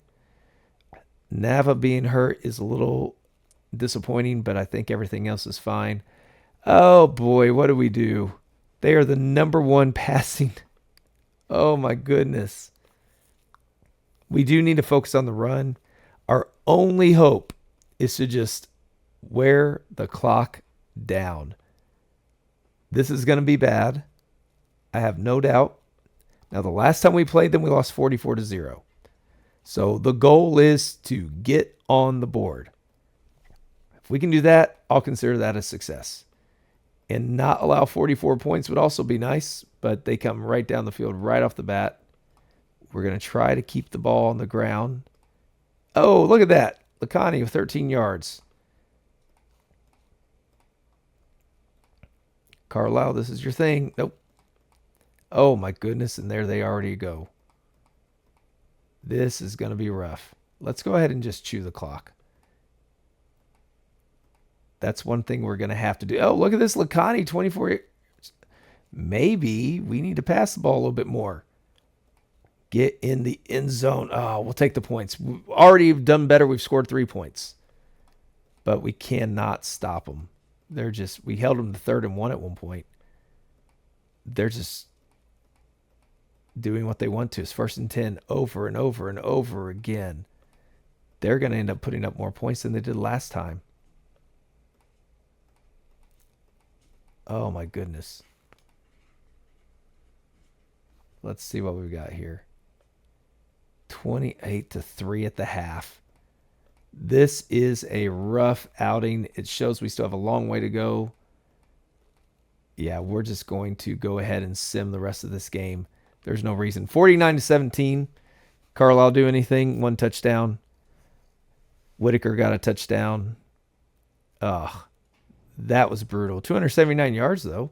Nava being hurt is a little disappointing, but I think everything else is fine. Oh, boy, what do we do? They are the number 1 passing. Oh, my goodness. We do need to focus on the run. Our only hope is to just wear the clock down. This is going to be bad. I have no doubt. Now, the last time we played them, we lost 44-0. So the goal is to get on the board. If we can do that, I'll consider that a success. And not allow 44 points would also be nice, but they come right down the field right off the bat. We're going to try to keep the ball on the ground. Oh, look at that. Lacani with 13 yards. Carlisle, this is your thing. Nope. Oh, my goodness, and there they already go. This is going to be rough. Let's go ahead and just chew the clock. That's one thing we're going to have to do. Oh, look at this Lacani, 24 years. Maybe we need to pass the ball a little bit more. Get in the end zone. Oh, we'll take the points. We've already done better. We've scored 3 points. But we cannot stop them. We held them to 3rd and 1 at one point. They're just doing what they want to. It's 1st and 10 over and over and over again. They're going to end up putting up more points than they did last time. Oh, my goodness. Let's see what we've got here. 28-3 at the half. This is a rough outing. It shows we still have a long way to go. Yeah, we're just going to go ahead and sim the rest of this game. There's no reason. 49-17. Carlisle do anything? 1 touchdown. Whitaker got a touchdown. Ugh. That was brutal. 279 yards, though.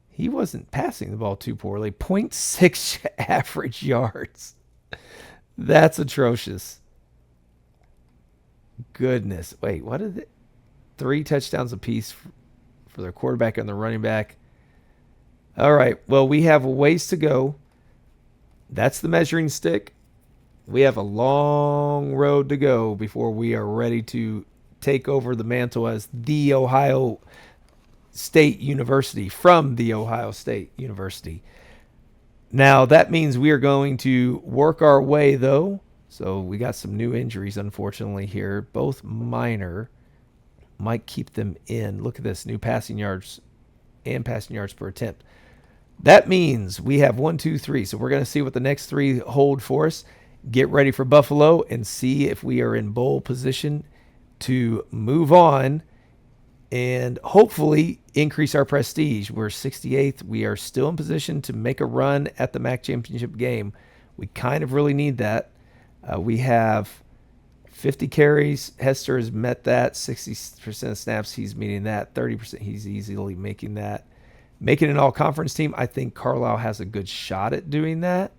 He wasn't passing the ball too poorly. zero point 0.6 average yards. That's atrocious. Goodness. Wait, what is it? 3 touchdowns apiece for their quarterback and the running back. All right. Well, we have a ways to go. That's the measuring stick. We have a long road to go before we are ready to take over the mantle as the Ohio State University from the Ohio State University. Now, that means we are going to work our way, though. So we got some new injuries, unfortunately, here. Both minor. Might keep them in. Look at this. New passing yards and passing yards per attempt. That means we have 1, 2, 3. So we're going to see what the next 3 hold for us. Get ready for Buffalo and see if we are in bowl position to move on and hopefully increase our prestige. We're 68th. We are still in position to make a run at the MAC championship game. We kind of really need that. We have 50 carries. Hester has met that. 60% of snaps, he's meeting that. 30%, he's easily making that. Making an all-conference team, I think Carlisle has a good shot at doing that.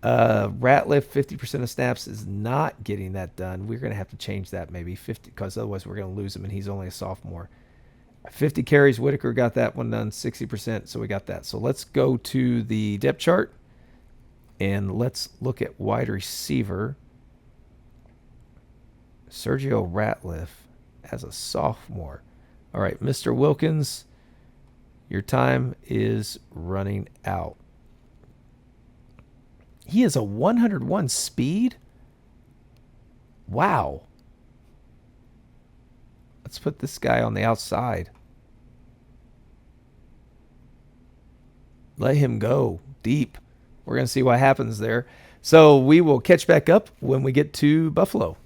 Ratliff, 50% of snaps is not getting that done. We're going to have to change that maybe 50 because otherwise we're going to lose him and he's only a sophomore. 50 carries, Whitaker got that one done, 60%, so we got that. So let's go to the depth chart and let's look at wide receiver. Sergio Ratliff as a sophomore. All right, Mr. Wilkins, your time is running out. He is a 101 speed? Wow. Let's put this guy on the outside. Let him go deep. We're going to see what happens there. So we will catch back up when we get to Buffalo.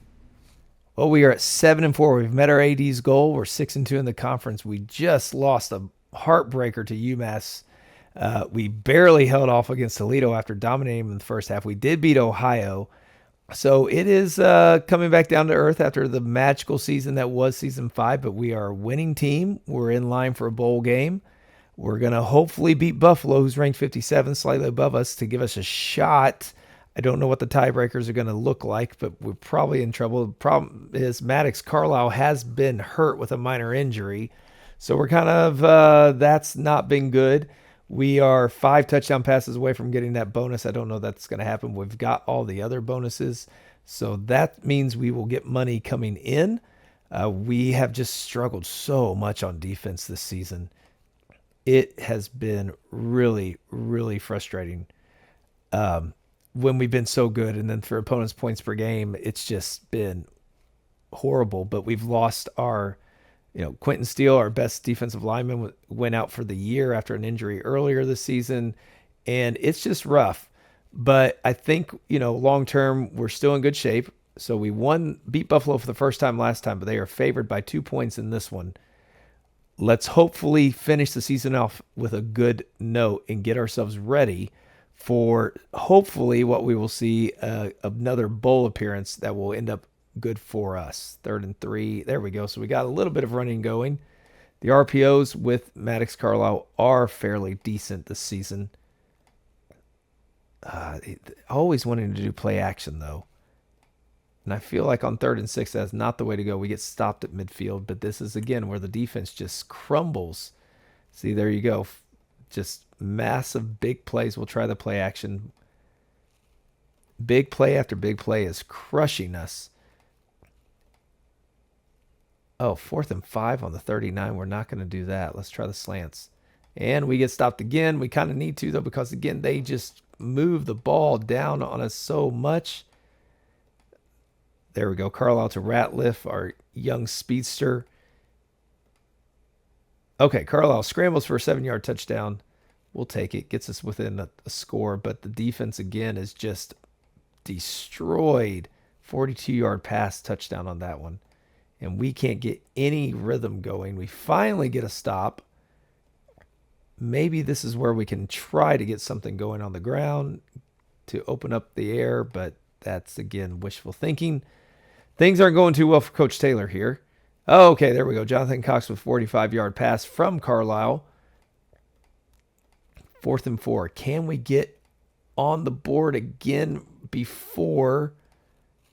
Well, we are at 7-4. We've met our AD's goal. We're 6-2 in the conference. We just lost a heartbreaker to UMass. We barely held off against Toledo after dominating them in the first half. We did beat Ohio. So it is coming back down to earth after the magical season that was season 5, but we are a winning team. We're in line for a bowl game. We're going to hopefully beat Buffalo, who's ranked 57, slightly above us, to give us a shot. I don't know what the tiebreakers are going to look like, but we're probably in trouble. The problem is Maddox Carlisle has been hurt with a minor injury. So we're kind of, that's not been good. We are 5 touchdown passes away from getting that bonus. I don't know that's going to happen. We've got all the other bonuses. So that means we will get money coming in. We have just struggled so much on defense this season. It has been really, really frustrating when we've been so good. And then for opponents' points per game, it's just been horrible. But we've lost our... Quentin Steele, our best defensive lineman, went out for the year after an injury earlier this season, and it's just rough. But I think, long term, we're still in good shape. So we beat Buffalo for the first time last time, but they are favored by 2 points in this one. Let's hopefully finish the season off with a good note and get ourselves ready for hopefully what we will see another bowl appearance that will end up good for us. 3rd and 3. There we go. So we got a little bit of running going. The RPOs with Maddox Carlisle are fairly decent this season. Always wanting to do play action, though. And I feel like on 3rd and 6, that's not the way to go. We get stopped at midfield, but this is, again, where the defense just crumbles. See, there you go. Just massive big plays. We'll try the play action. Big play after big play is crushing us. Oh, 4th and 5 on the 39. We're not going to do that. Let's try the slants. And we get stopped again. We kind of need to, though, because, again, they just move the ball down on us so much. There we go. Carlisle to Ratliff, our young speedster. Okay, Carlisle scrambles for a 7-yard touchdown. We'll take it. Gets us within a score. But the defense, again, is just destroyed. 42-yard pass touchdown on that one. And we can't get any rhythm going. We finally get a stop. Maybe this is where we can try to get something going on the ground to open up the air, but that's, again, wishful thinking. Things aren't going too well for Coach Taylor here. Oh, okay, there we go. Jonathan Cox with 45-yard pass from Carlisle. 4th and 4. Can we get on the board again before?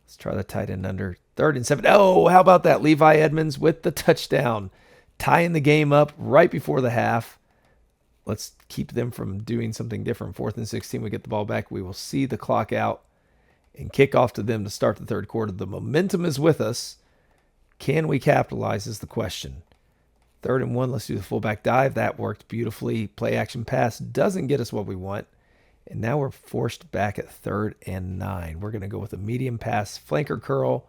Let's try the tight end under. 3rd and 7. Oh, how about that? Levi Edmonds with the touchdown, tying the game up right before the half. Let's keep them from doing something different. 4th and 16. We get the ball back. We will see the clock out and kick off to them to start the third quarter. The momentum is with us. Can we capitalize is the question. 3rd and 1. Let's do the fullback dive. That worked beautifully. Play action pass doesn't get us what we want. And now we're forced back at 3rd and 9. We're going to go with a medium pass, flanker curl,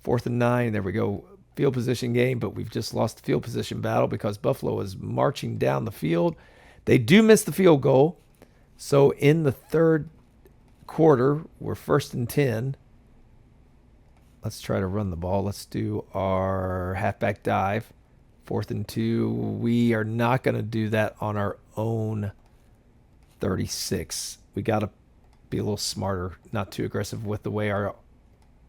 4th and 9. There we go. Field position game, but we've just lost the field position battle because Buffalo is marching down the field. They do miss the field goal. So in the third quarter, we're 1st and 10. Let's try to run the ball. Let's do our halfback dive. 4th and 2. We are not going to do that on our own 36. We got to be a little smarter, not too aggressive with the way our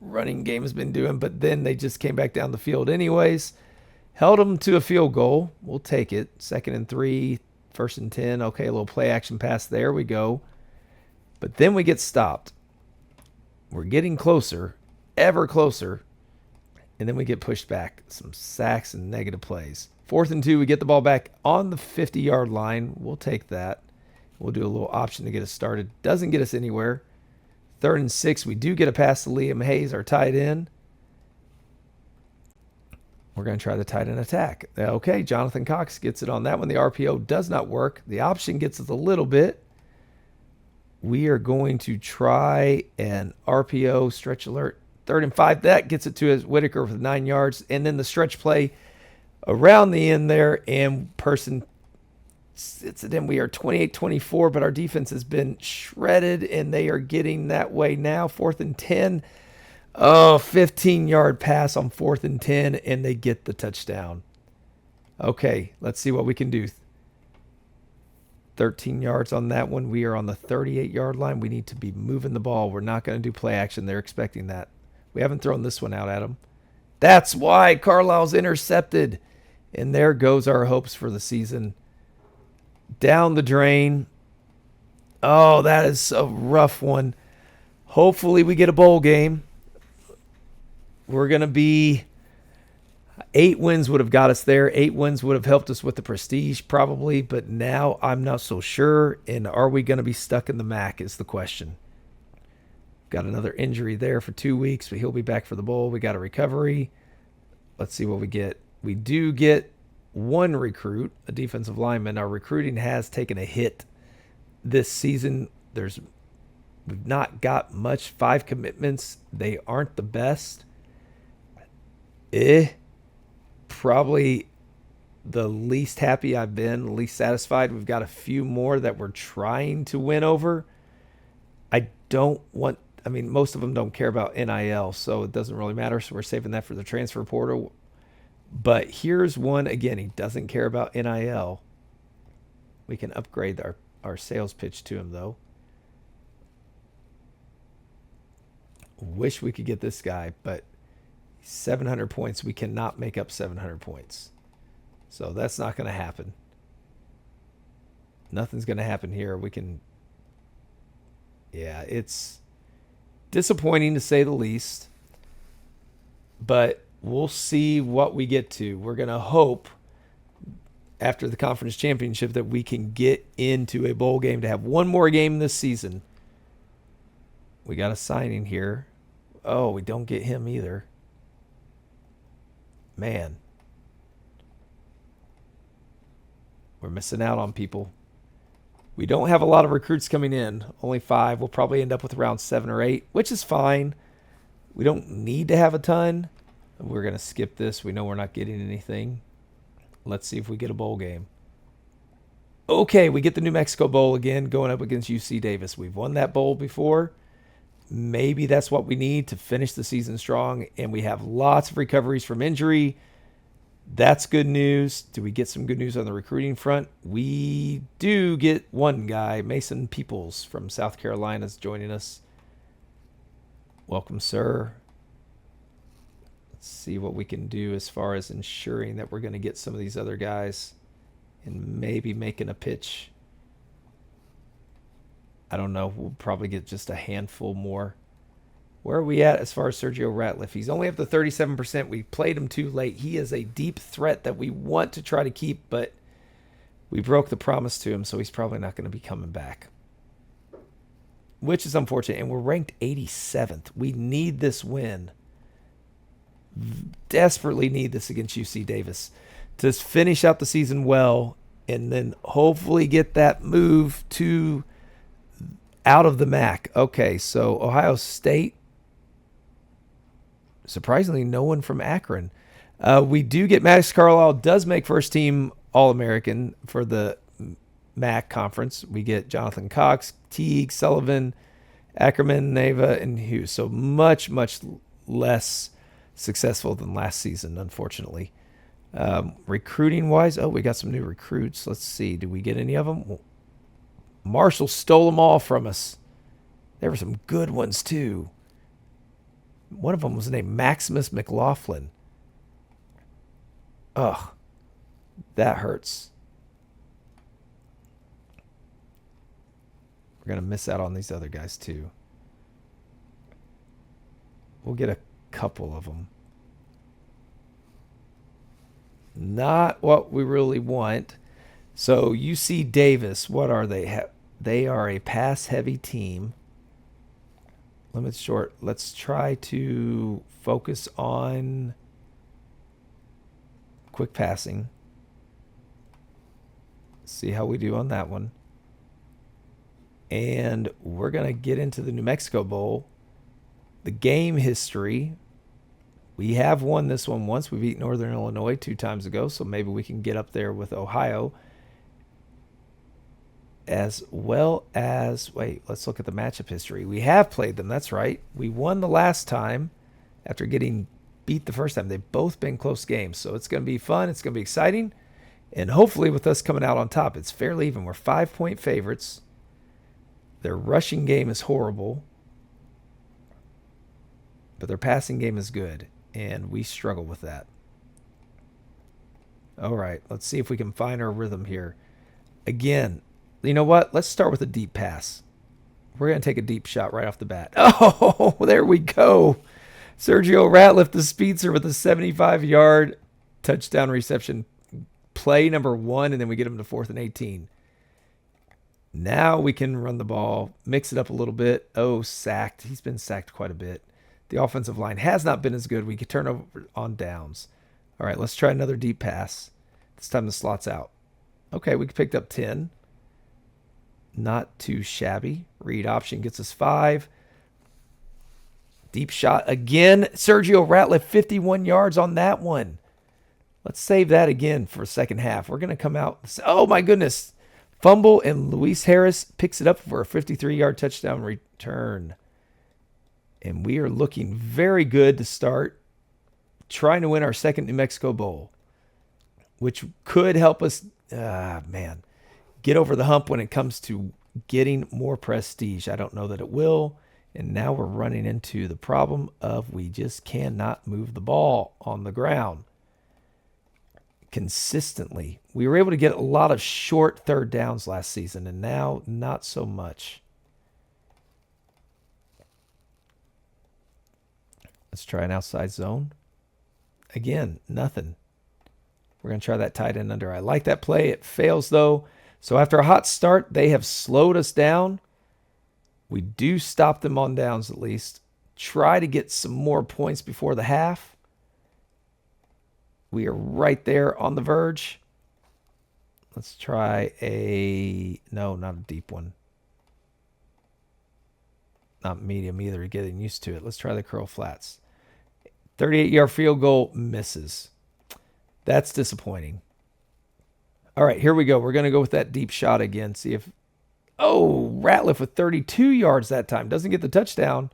running game has been doing. But then they just came back down the field anyways. Held them to a field goal. We'll take it. 2nd and 3, 1st and 10. Okay, a little play action pass. There we go. But then we get stopped. We're getting closer, ever closer. And then we get pushed back. Some sacks and negative plays. 4th and 2, we get the ball back on the 50-yard line. We'll take that. We'll do a little option to get us started. Doesn't get us anywhere. 3rd and 6, we do get a pass to Liam Hayes, our tight end. We're going to try the tight end attack. Okay, Jonathan Cox gets it on that one. The RPO does not work. The option gets us a little bit. We are going to try an RPO stretch alert. 3rd and 5. That gets it to us. Whitaker with 9 yards. And then the stretch play around the end there. And person sits it in. We are 28-24, but our defense has been shredded, and they are getting that way now. 4th and 10. Oh, 15-yard pass on 4th and 10, and they get the touchdown. Okay, let's see what we can do. 13 yards on that one. We are on the 38-yard line. We need to be moving the ball. We're not going to do play action. They're expecting that. We haven't thrown this one out at them. That's why Carlisle's intercepted. And there goes our hopes for the season. Down the drain. Oh, that is a rough one. Hopefully we get a bowl game. We're going to be 8 wins would have got us there. 8 wins would have helped us with the prestige probably, but now I'm not so sure. And are we going to be stuck in the MAC is the question. Got another injury there for 2 weeks, but he'll be back for the bowl. We got a recovery. Let's see what we get. We do get one recruit, a defensive lineman. Our recruiting has taken a hit this season. We've not got much. 5 commitments. They aren't the best. Probably the least happy I've been, the least satisfied. We've got a few more that we're trying to win over. Most of them don't care about NIL, so it doesn't really matter. So we're saving that for the transfer portal. But here's one, again, he doesn't care about NIL. We can upgrade our sales pitch to him, though. Wish we could get this guy, but 700 points, we cannot make up 700 points. So that's not going to happen. Nothing's going to happen here. It's disappointing to say the least, but we'll see what we get to. We're going to hope after the conference championship that we can get into a bowl game to have one more game this season. We got a signing here. Oh, we don't get him either. Man. We're missing out on people. We don't have a lot of recruits coming in. Only 5. We'll probably end up with around 7 or 8, which is fine. We don't need to have a ton. We're going to skip this. We know we're not getting anything. Let's see if we get a bowl game. Okay, we get the New Mexico Bowl again, going up against UC Davis. We've won that bowl before. Maybe that's what we need to finish the season strong, and we have lots of recoveries from injury. That's good news. Do we get some good news on the recruiting front? We do get one guy, Mason Peoples from South Carolina, is joining us. Welcome, sir. Let's see what we can do as far as ensuring that we're going to get some of these other guys and maybe making a pitch. I don't know. We'll probably get just a handful more. Where are we at as far as Sergio Ratliff? He's only up to 37%. We played him too late. He is a deep threat that we want to try to keep, but we broke the promise to him, so he's probably not going to be coming back, which is unfortunate. And we're ranked 87th. We need this win. Desperately need this against UC Davis to finish out the season well and then hopefully get that move to out of the MAC. Okay, so Ohio State. Surprisingly, no one from Akron. We do get Maddox Carlisle does make first team All-American for the MAC conference. We get Jonathan Cox, Teague, Sullivan, Ackerman, Neva, and Hughes. So much, much less successful than last season, unfortunately. Recruiting wise, we got some new recruits. Let's see. Did we get any of them? Marshall stole them all from us. There were some good ones too. One of them was named Maximus McLaughlin. Ugh, that hurts. We're going to miss out on these other guys too. We'll get a couple of them. Not what we really want. So UC Davis, what are they? They are a pass-heavy team. Limits short. Let's try to focus on quick passing. See how we do on that one. And we're going to get into the New Mexico Bowl. The game history. We have won this one once. We beat Northern Illinois 2 times ago, so maybe we can get up there with Ohio. As well as, let's look at the matchup history. We have played them, that's right. We won the last time after getting beat the first time. They've both been close games, so it's going to be fun. It's going to be exciting. And hopefully with us coming out on top, it's fairly even. We're 5-point favorites. Their rushing game is horrible, but their passing game is good, and we struggle with that. All right, let's see if we can find our rhythm here. Again, you know what? Let's start with a deep pass. We're going to take a deep shot right off the bat. Oh, there we go. Sergio Ratliff, the speedster, with a 75-yard touchdown reception. Play number 1, and then we get him to 4th and 18. Now we can run the ball, mix it up a little bit. Oh, sacked. He's been sacked quite a bit. The offensive line has not been as good. We could turn over on downs. All right, let's try another deep pass. This time the slot's out. Okay, we picked up 10. Not too shabby. Read option gets us 5. Deep shot again. Sergio Ratliff, 51 yards on that one. Let's save that again for second half. We're going to come out. Oh, my goodness. Fumble, and Luis Harris picks it up for a 53-yard touchdown return. And we are looking very good to start trying to win our second New Mexico Bowl, which could help us, get over the hump when it comes to getting more prestige. I don't know that it will. And now we're running into the problem of we just cannot move the ball on the ground consistently. We were able to get a lot of short third downs last season, and now not so much. Let's try an outside zone. Again, nothing. We're going to try that tight end under. I like that play. It fails, though. So after a hot start, they have slowed us down. We do stop them on downs at least. Try to get some more points before the half. We are right there on the verge. Let's try no, not a deep one. Not medium either, getting used to it. Let's try the curl flats. 38-yard field goal misses. That's disappointing. All right, here we go. We're going to go with that deep shot again. See if... Oh, Ratliff with 32 yards that time. Doesn't get the touchdown.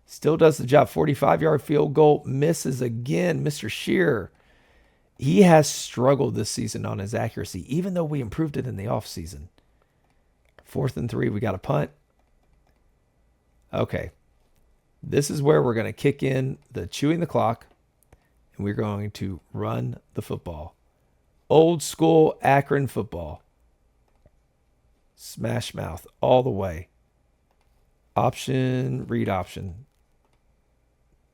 Still does the job. 45-yard field goal. Misses again. Mr. Shearer. He has struggled this season on his accuracy, even though we improved it in the offseason. 4th and 3. We got a punt. Okay. This is where we're going to kick in the chewing the clock. and we're going to run the football. Old school Akron football. Smash mouth all the way. Option, read option.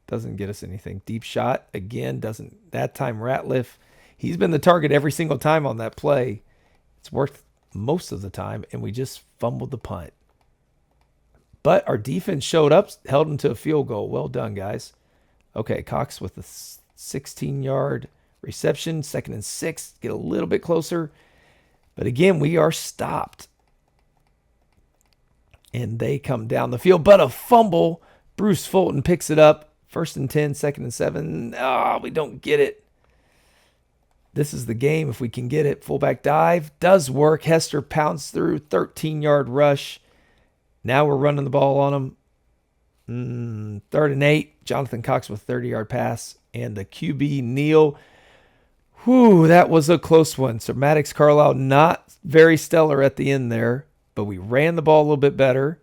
Doesn't get us anything. Deep shot, again, doesn't. That time Ratliff, he's been the target every single time on that play. It's worked most of the time, and we just fumbled the punt. But our defense showed up, held them to a field goal. Well done, guys. Okay, Cox with a 16-yard reception. 2nd and 6. Get a little bit closer. But again, we are stopped. And they come down the field. But a fumble. Bruce Fulton picks it up. 1st and 10, 2nd and 7. Oh, we don't get it. This is the game if we can get it. Fullback dive. Does work. Hester pounds through. 13-yard rush. Now we're running the ball on them. 3rd and 8. Jonathan Cox with 30-yard pass. And the QB, Neal. Whew, that was a close one. So Maddox Carlisle not very stellar at the end there. But we ran the ball a little bit better.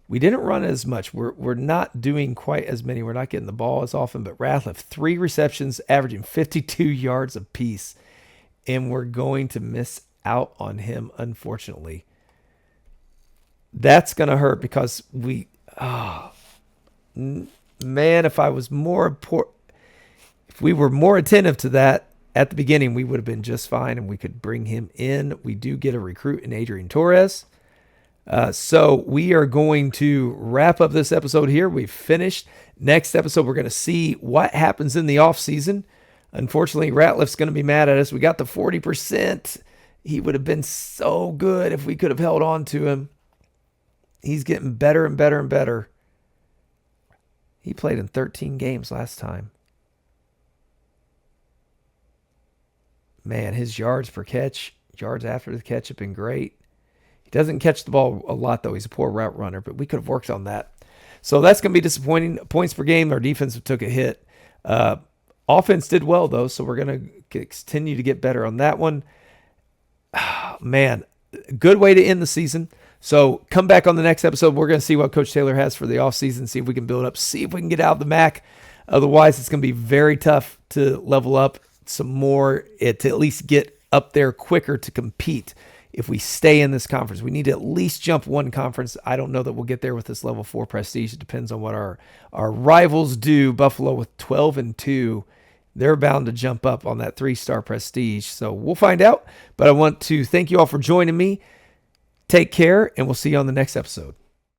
We didn't run as much. We're not doing quite as many. We're not getting the ball as often. But Ratliff, 3 receptions, averaging 52 yards apiece. And we're going to miss out on him, unfortunately. That's going to hurt because man, if we were more attentive to that at the beginning, we would have been just fine and we could bring him in. We do get a recruit in Adrian Torres. So we are going to wrap up this episode here. We've finished. Next episode, we're going to see what happens in the offseason. Unfortunately, Ratliff's going to be mad at us. We got the 40%. He would have been so good if we could have held on to him. He's getting better and better and better. He played in 13 games last time. Man, his yards per catch, yards after the catch have been great. He doesn't catch the ball a lot, though. He's a poor route runner, but we could have worked on that. So that's going to be disappointing. Points per game, our defense took a hit. Offense did well, though, so we're going to continue to get better on that one. Man, good way to end the season. So come back on the next episode. We're going to see what Coach Taylor has for the offseason, see if we can build up, see if we can get out of the MAC. Otherwise, it's going to be very tough to level up some more, to at least get up there quicker to compete. If we stay in this conference, we need to at least jump one conference. I don't know that we'll get there with this level 4 prestige. It depends on what our rivals do. Buffalo with 12-2, they're bound to jump up on that 3-star prestige. So we'll find out. But I want to thank you all for joining me. Take care, and we'll see you on the next episode.